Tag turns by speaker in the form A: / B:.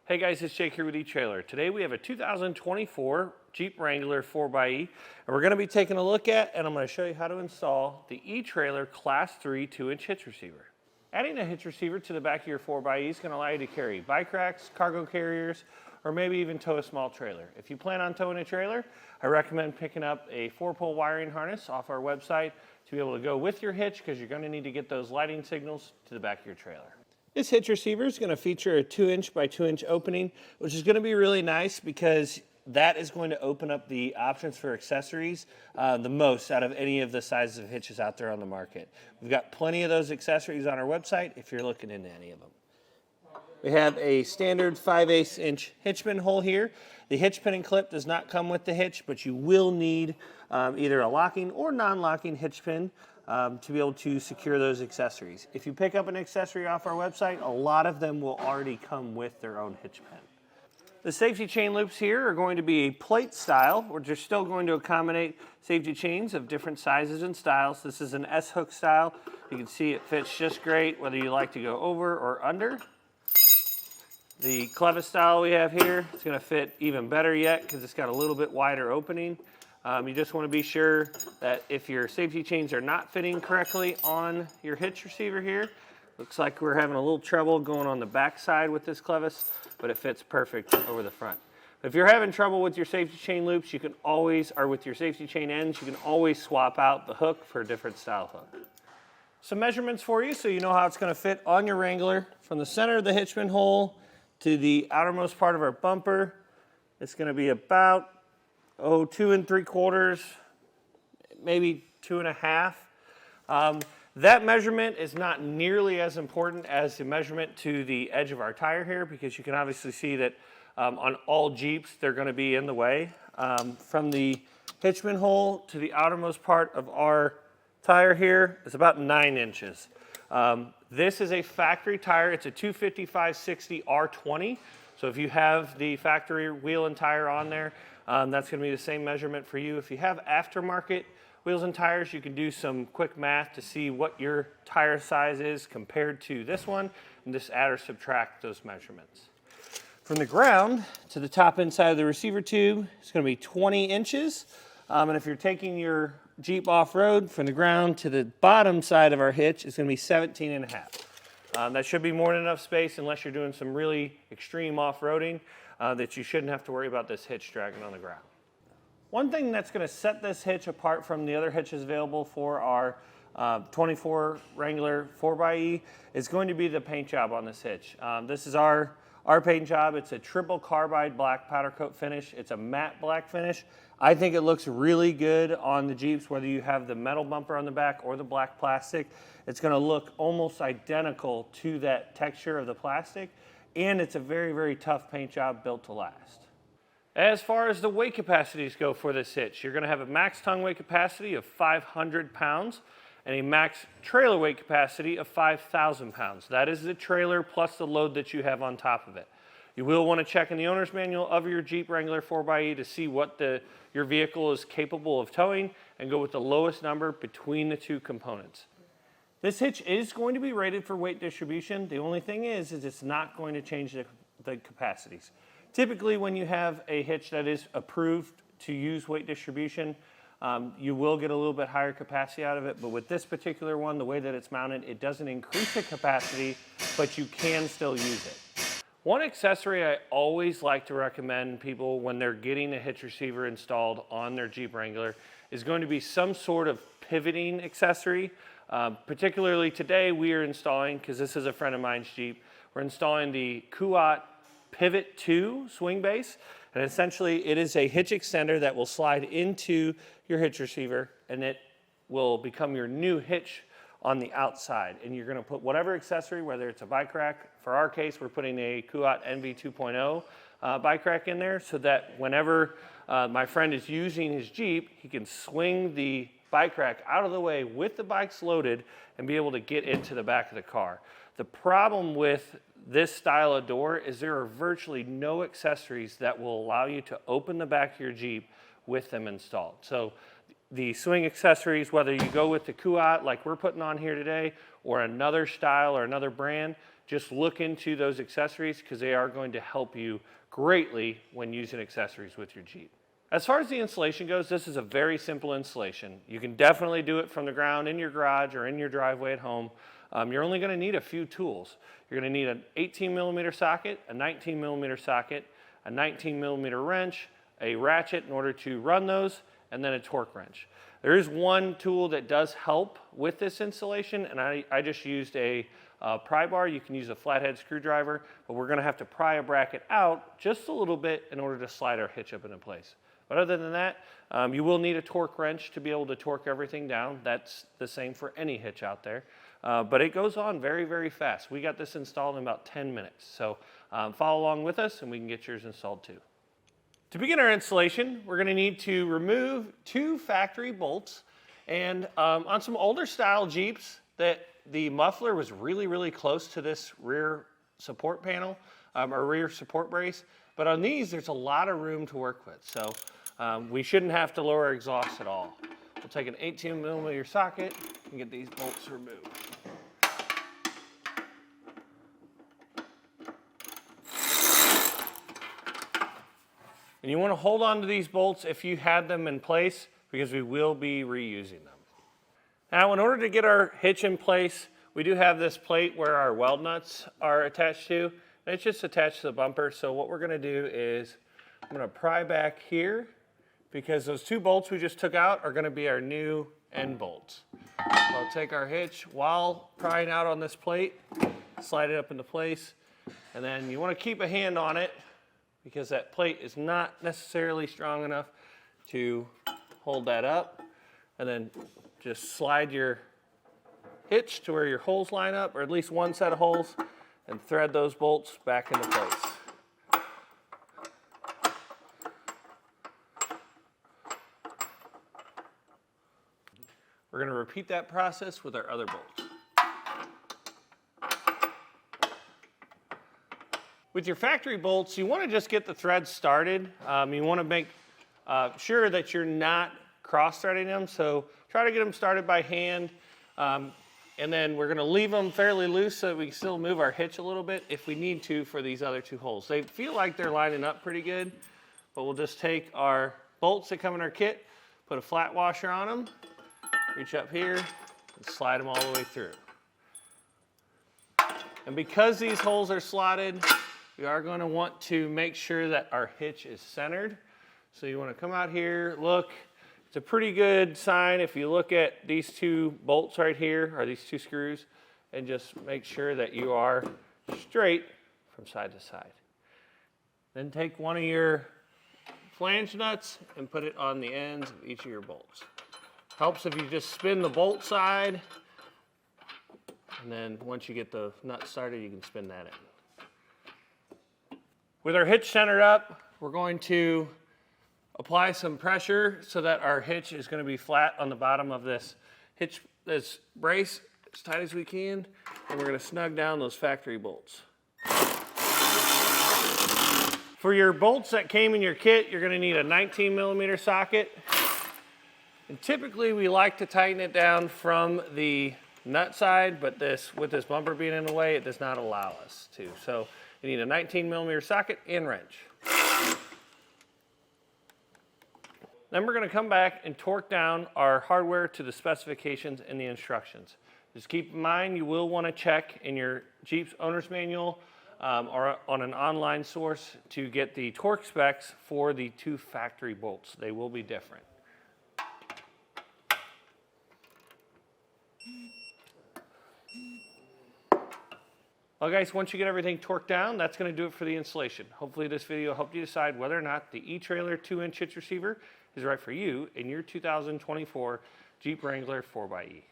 A: Hey guys, it's Jake here with eTrailer. Today we have a 2024 Jeep Wrangler 4xe, and we're going to be taking a look at, and I'm going to show you how to install the eTrailer Class 3 2-inch hitch receiver. Adding a hitch receiver to the back of your 4xe is going to allow you to carry bike racks, cargo carriers, or maybe even tow a small trailer. If you plan on towing a trailer, I recommend picking up a 4-pole wiring harness off our website to be able to go with your hitch, because you're going to need to get those lighting signals to the back of your trailer. This hitch receiver is going to feature a 2-inch by 2-inch opening, which is going to be really nice because that is going to open up the options for accessories the most out of any of the sizes of hitches out there on the market. We've got plenty of those accessories on our website if you're looking into any of them. We have a standard 5/8 inch hitch pin hole here. The hitch pin and clip does not come with the hitch, but you will need either a locking or non-locking hitch pin to be able to secure those accessories. If you pick up an accessory off our website, a lot of them will already come with their own hitch pin. The safety chain loops here are going to be a plate style, which are still going to accommodate safety chains of different sizes and styles. This is an S-hook style. You can see it fits just great whether you like to go over or under. The clevis style we have here, it's going to fit even better yet because it's got a little bit wider opening. You just want to be sure that if your safety chains are not fitting correctly on your hitch receiver here, looks like we're having a little trouble going on the back side with this clevis, but it fits perfect over the front. If you're having trouble with your safety chain loops, you can always, or with your safety chain ends, you can always swap out the hook for a different style hook. Some measurements for you so you know how it's going to fit on your Wrangler. From the center of the hitch pin hole to the outermost part of our bumper, it's going to be about 2 3/4, maybe 2 1/2. That measurement is not nearly as important as the measurement to the edge of our tire here, because you can obviously see that on all Jeeps they're going to be in the way. From the hitch pin hole to the outermost part of our tire here is about 9 inches. This is a factory tire. It's a 255/60 R20. So if you have the factory wheel and tire on there, that's going to be the same measurement for you. If you have aftermarket wheels and tires, you can do some quick math to see what your tire size is compared to this one, and just add or subtract those measurements. From the ground to the top inside of the receiver tube, it's going to be 20 inches. And if you're taking your Jeep off-road, from the ground to the bottom side of our hitch, it's going to be 17 1/2. That should be more than enough space unless you're doing some really extreme off-roading, that you shouldn't have to worry about this hitch dragging on the ground. One thing that's going to set this hitch apart from the other hitches available for our 24 Wrangler 4xe is going to be the paint job on this hitch. This is our paint job. It's a triple carbide black powder coat finish. It's a matte black finish. I think it looks really good on the Jeeps, whether you have the metal bumper on the back or the black plastic. It's going to look almost identical to that texture of the plastic, and it's a very, very tough paint job built to last. As far as the weight capacities go for this hitch, you're going to have a max tongue weight capacity of 500 pounds and a max trailer weight capacity of 5,000 pounds. That is the trailer plus the load that you have on top of it. You will want to check in the owner's manual of your Jeep Wrangler 4xe to see what your vehicle is capable of towing, and go with the lowest number between the two components. This hitch is going to be rated for weight distribution. The only thing is it's not going to change the capacities. Typically, when you have a hitch that is approved to use weight distribution, you will get a little bit higher capacity out of it, but with this particular one, the way that it's mounted, it doesn't increase the capacity, but you can still use it. One accessory I always like to recommend people when they're getting a hitch receiver installed on their Jeep Wrangler is going to be some sort of pivoting accessory. Particularly today, we are installing, because this is a friend of mine's Jeep, we're installing the Kuat Pivot 2 swing base, and essentially it is a hitch extender that will slide into your hitch receiver, and it will become your new hitch on the outside. And you're going to put whatever accessory, whether it's a bike rack. For our case, we're putting a Kuat NV 2.0 bike rack in there, so that whenever my friend is using his Jeep, he can swing the bike rack out of the way with the bikes loaded and be able to get into the back of the car. The problem with this style of door is there are virtually no accessories that will allow you to open the back of your Jeep with them installed. So the swing accessories, whether you go with the Kuat like we're putting on here today, or another style or another brand, just look into those accessories because they are going to help you greatly when using accessories with your Jeep. As far as the installation goes, this is a very simple installation. You can definitely do it from the ground in your garage or in your driveway at home. You're only going to need a few tools. You're going to need an 18mm socket, a 19mm socket, a 19mm wrench, a ratchet in order to run those, and then a torque wrench. There is one tool that does help with this installation, and I just used a pry bar. You can use a flathead screwdriver, but we're going to have to pry a bracket out just a little bit in order to slide our hitch up into place. But other than that, you will need a torque wrench to be able to torque everything down. That's the same for any hitch out there. But it goes on very, very fast. We got this installed in about 10 minutes. So follow along with us and we can get yours installed too. To begin our installation, we're going to need to remove 2 factory bolts. And on some older style Jeeps, that the muffler was really, really close to this rear support panel or rear support brace. But on these, there's a lot of room to work with. So we shouldn't have to lower exhaust at all. We'll take an 18mm socket and get these bolts removed. And you want to hold on to these bolts if you had them in place because we will be reusing them. Now, in order to get our hitch in place, we do have this plate where our weld nuts are attached to. And it's just attached to the bumper. So what we're going to do is I'm going to pry back here because those 2 bolts we just took out are going to be our new end bolts. So I'll take our hitch while prying out on this plate, slide it up into place, and then you want to keep a hand on it because that plate is not necessarily strong enough to hold that up. And then just slide your hitch to where your holes line up, or at least one set of holes, and thread those bolts back into place. We're going to repeat that process with our other bolts. With your factory bolts, you want to just get the threads started. You want to make sure that you're not cross-threading them, so try to get them started by hand. And then we're going to leave them fairly loose so that we can still move our hitch a little bit if we need to for these other 2 holes. They feel like they're lining up pretty good, but we'll just take our bolts that come in our kit, put a flat washer on them, reach up here, and slide them all the way through. And because these holes are slotted, we are going to want to make sure that our hitch is centered. So you want to come out here, look. It's a pretty good sign if you look at these 2 bolts right here, or these 2 screws, and just make sure that you are straight from side to side. Then take one of your flange nuts and put it on the ends of each of your bolts. Helps if you just spin the bolt side, and then once you get the nut started, you can spin that in. With our hitch centered up, we're going to apply some pressure so that our hitch is going to be flat on the bottom of this hitch, this brace, as tight as we can, and we're going to snug down those factory bolts. For your bolts that came in your kit, you're going to need a 19mm socket. And typically we like to tighten it down from the nut side, but with this bumper being in the way, it does not allow us to. So you need a 19mm socket and wrench. Then we're going to come back and torque down our hardware to the specifications and the instructions. Just keep in mind, you will want to check in your Jeep's owner's manual or on an online source to get the torque specs for the 2 factory bolts. They will be different. Well guys, once you get everything torqued down, that's going to do it for the installation. Hopefully this video helped you decide whether or not the eTrailer 2-inch hitch receiver is right for you in your 2024 Jeep Wrangler 4xe.